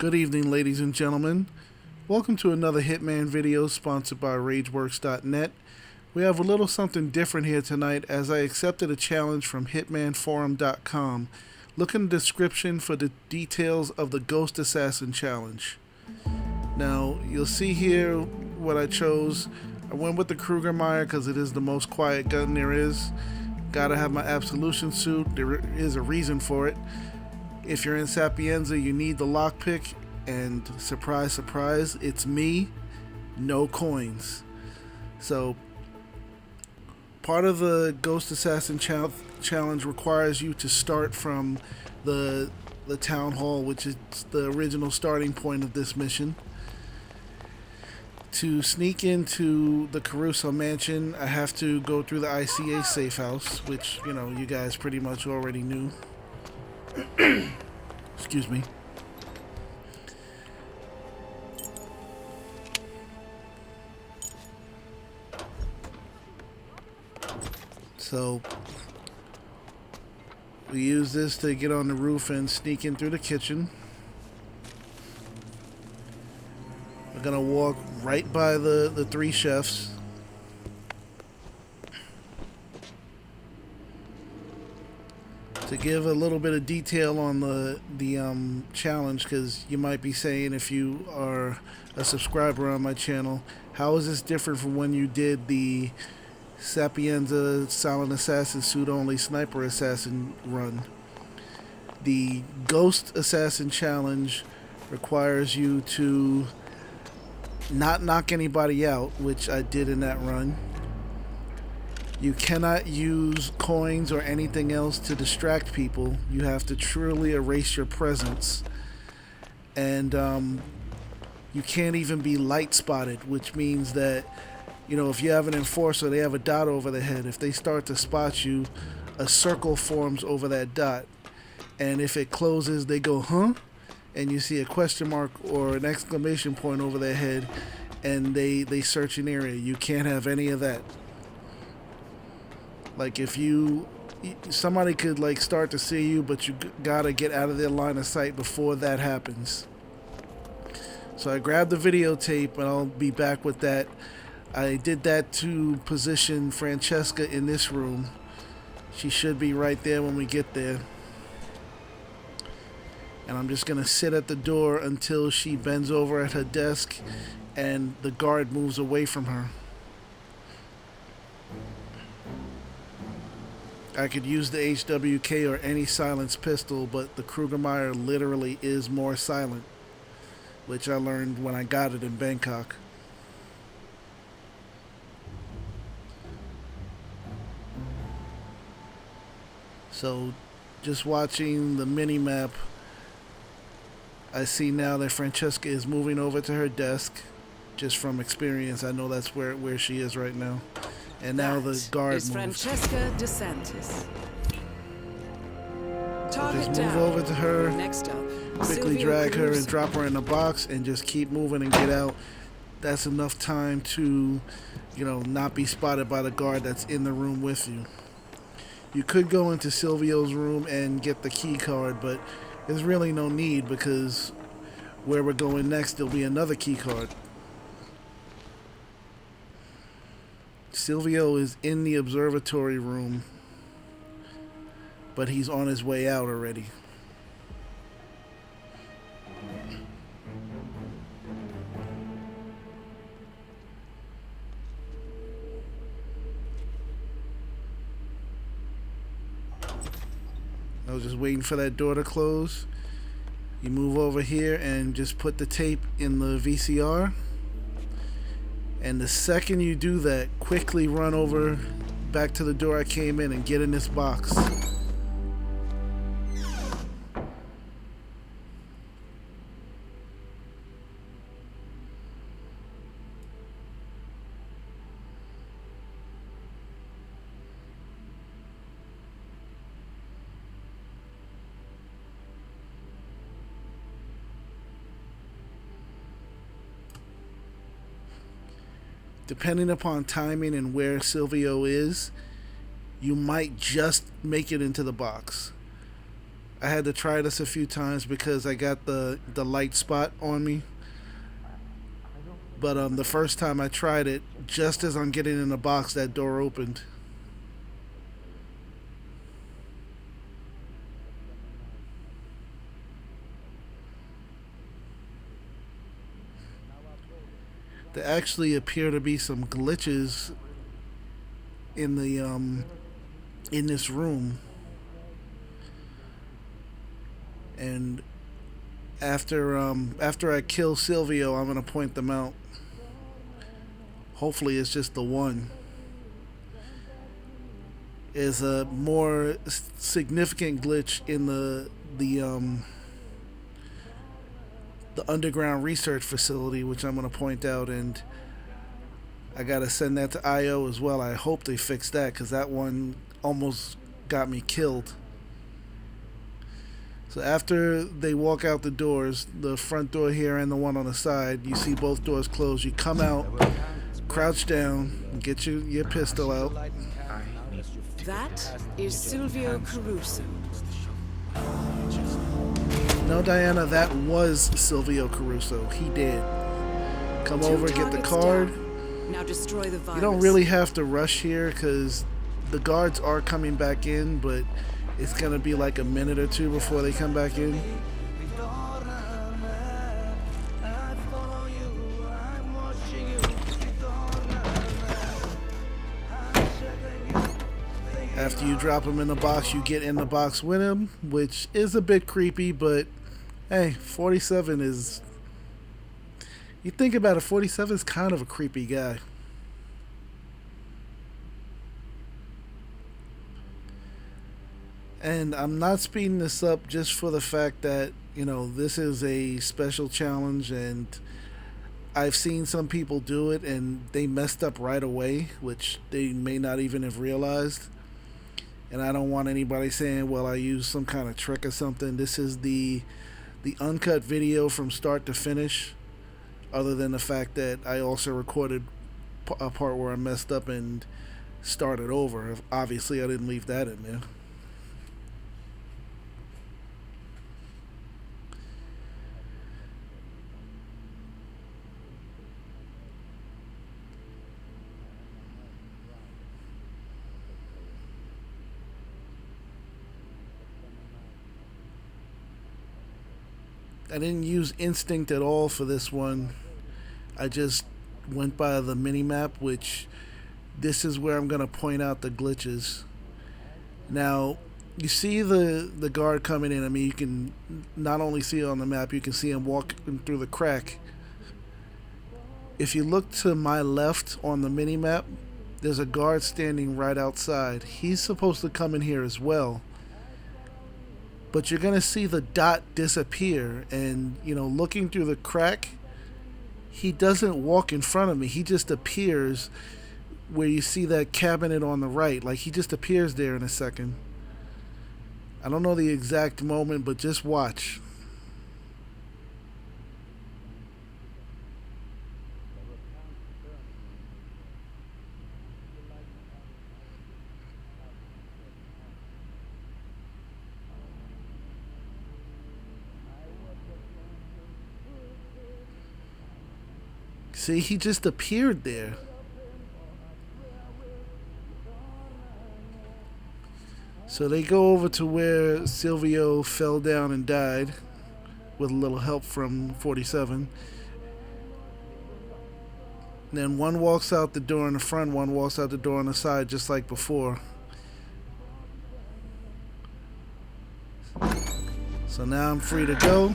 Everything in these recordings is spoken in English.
Good evening, ladies and gentlemen. Welcome to another Hitman video sponsored by RageWorks.net. We have a little something different here tonight as I accepted a challenge from HITMANforum.com. Look in the description for the details of the Ghost Assassin challenge. Now, you'll see here what I chose. I went with the Krugermeyer because it is the most quiet gun there is. Gotta have my absolution suit. There is a reason for it. If you're in Sapienza, you need the lockpick, and surprise, surprise, it's me, no coins. So, part of the Ghost Assassin challenge requires you to start from the town hall, which is the original starting point of this mission. To sneak into the Caruso mansion, I have to go through the ICA safe house, which, you guys pretty much already knew. Excuse me. So we use this to get on the roof and sneak in through the kitchen. We're gonna walk right by the three chefs. To give a little bit of detail on the challenge, because you might be saying, if you are a subscriber on my channel, how is this different from when you did the Sapienza Silent Assassin Suit Only Sniper Assassin run? The Ghost Assassin challenge requires you to not knock anybody out, which I did in that run. You cannot use coins or anything else to distract people. You have to truly erase your presence. And you can't even be light spotted, which means that, if you have an enforcer, they have a dot over their head. If they start to spot you, a circle forms over that dot. And if it closes, they go, huh? And you see a question mark or an exclamation point over their head, and they search an area. You can't have any of that. Like, if somebody could start to see you, but you gotta get out of their line of sight before that happens. So I grabbed the videotape, and I'll be back with that. I did that to position Francesca in this room. She should be right there when we get there. And I'm just gonna sit at the door until she bends over at her desk and the guard moves away from her. I could use the HWK or any silenced pistol, but the Krugermeyer literally is more silent, which I learned when I got it in Bangkok. So, just watching the mini-map, I see now that Francesca is moving over to her desk. Just from experience, I know that's where she is right now. And now the guard moves. Francesca DeSantis. So just move over to her, quickly drag her and drop her in the box, and just keep moving and get out. That's enough time to, not be spotted by the guard that's in the room with you. You could go into Silvio's room and get the key card, but there's really no need, because where we're going next, there'll be another key card. Silvio is in the observatory room, but he's on his way out already. I was just waiting for that door to close. You move over here and just put the tape in the VCR. And the second you do that, quickly run over back to the door I came in and get in this box. Depending upon timing and where Silvio is, you might just make it into the box. I had to try this a few times because I got the light spot on me. But the first time I tried it, just as I'm getting in the box, that door opened. There actually appear to be some glitches in the in this room, and after I kill Silvio, I'm gonna point them out. Hopefully, it's just the one. Is a more significant glitch in the underground research facility, which I'm going to point out, and I got to send that to IO as well. I hope they fix that because that one almost got me killed. So after they walk out the doors, the front door here and the one on the side, you see both doors closed. You come out, crouch down, and get your pistol out. That is Silvio Caruso. No, Diana, that was Silvio Caruso. He did. Come over, get the card. Now destroy the virus. You don't really have to rush here because the guards are coming back in, but it's going to be like a minute or two before they come back in. After you drop him in the box, you get in the box with him, which is a bit creepy, but hey, 47 is... You think about it, 47 is kind of a creepy guy. And I'm not speeding this up just for the fact that, you know, this is a special challenge and I've seen some people do it and they messed up right away, which they may not even have realized. And I don't want anybody saying, well, I used some kind of trick or something. This is the uncut video from start to finish, other than the fact that I also recorded a part where I messed up and started over. Obviously, I didn't leave that in there. I didn't use instinct at all for this one. I just went by the mini-map, which this is where I'm going to point out the glitches. Now, you see the guard coming in. I mean, you can not only see it on the map, you can see him walking through the crack. If you look to my left on the mini-map, there's a guard standing right outside. He's supposed to come in here as well. But you're going to see the dot disappear, and, you know, looking through the crack, he doesn't walk in front of me. He just appears where you see that cabinet on the right. Like, he just appears there in a second. I don't know the exact moment, but just watch. See, he just appeared there. So they go over to where Silvio fell down and died with a little help from 47. And then one walks out the door in the front, one walks out the door on the side, just like before. So now I'm free to go.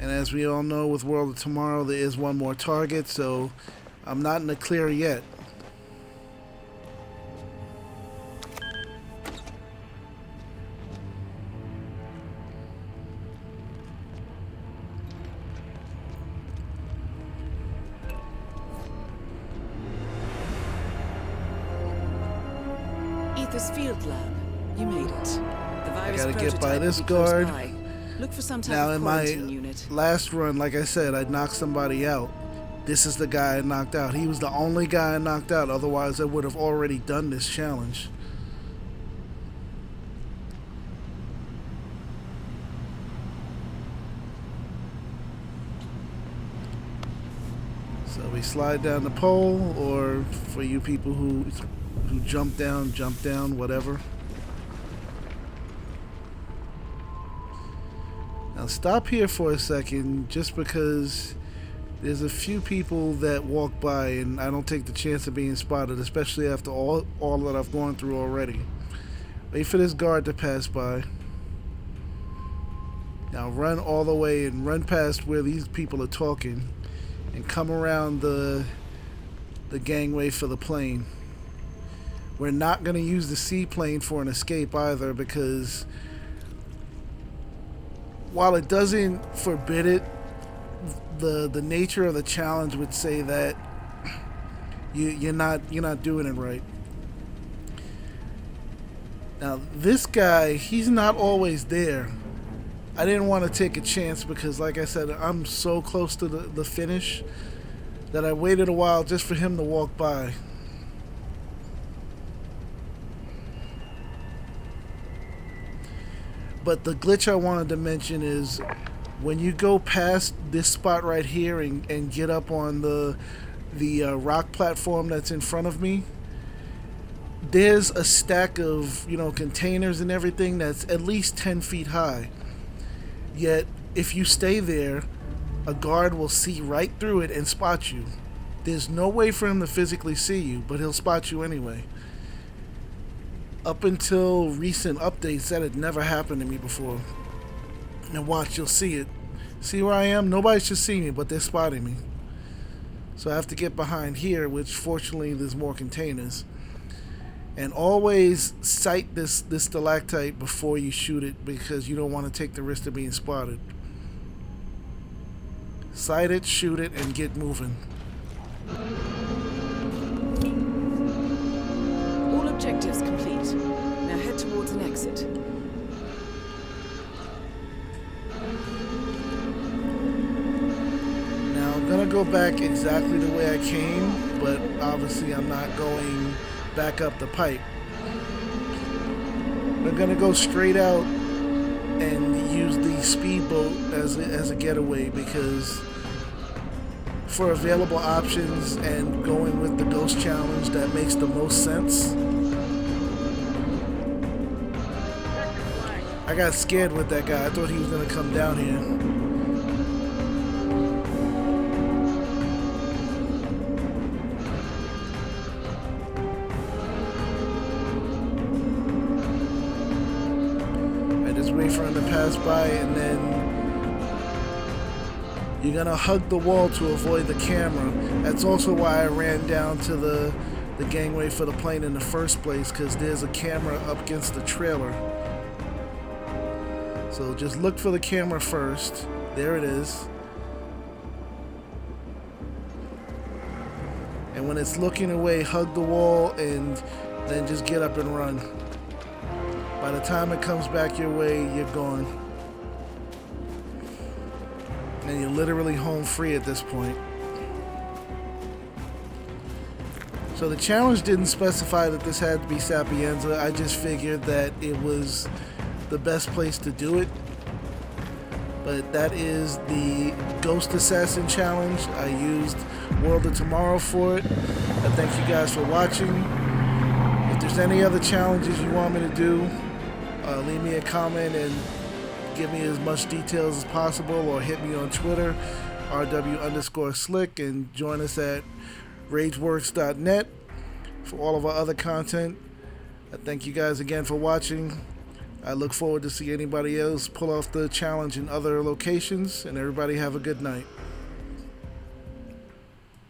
And as we all know, with World of Tomorrow, there is one more target, so I'm not in the clear yet. Ether's field lab. You made it. The virus I gotta get by prototype this will be close guard. by. Look for some type Now of in my quarantine unit. last run, like I said, I knocked somebody out. This is the guy I knocked out. He was the only guy I knocked out. Otherwise, I would have already done this challenge. So we slide down the pole, or for you people who jump down, whatever. Now stop here for a second, just because there's a few people that walk by and I don't take the chance of being spotted, especially after all that I've gone through already. Wait for this guard to pass by. Now run all the way and run past where these people are talking and come around the gangway for the plane. We're not going to use the seaplane for an escape either, because while it doesn't forbid it, the nature of the challenge would say that you're not doing it right. Now this guy, he's not always there. I didn't want to take a chance because, like I said, I'm so close to the finish that I waited a while just for him to walk by. But the glitch I wanted to mention is when you go past this spot right here and get up on the rock platform that's in front of me, there's a stack of containers and everything that's at least 10 feet high. Yet if you stay there, a guard will see right through it and spot you. There's no way for him to physically see you, but he'll spot you anyway. Up until recent updates, that had never happened to me before. Now watch, you'll see it. See where I am? Nobody should see me, but they're spotting me. So I have to get behind here, which fortunately there's more containers. And always sight this stalactite before you shoot it, because you don't want to take the risk of being spotted. Sight it, shoot it, and get moving. All objectives complete. Now head towards an exit. Now I'm gonna go back exactly the way I came, but obviously I'm not going back up the pipe. We're gonna go straight out and use the speedboat as a getaway, because for available options and going with the ghost challenge, that makes the most sense. I got scared with that guy. I thought he was gonna come down here. Wait for him to pass by, and then you're gonna hug the wall to avoid the camera. That's also why I ran down to the gangway for the plane in the first place, because there's a camera up against the trailer. So just look for the camera first. There it is. And when it's looking away, hug the wall and then just get up and run. By the time it comes back your way, you're gone. And you're literally home free at this point. So the challenge didn't specify that this had to be Sapienza. I just figured that it was the best place to do it. But that is the Ghost Assassin challenge. I used World of Tomorrow for it. I thank you guys for watching. If there's any other challenges you want me to do, leave me a comment and give me as much details as possible, or hit me on Twitter, RW_slick, and join us at rageworks.net for all of our other content. I thank you guys again for watching. I look forward to see anybody else pull off the challenge in other locations, and everybody have a good night.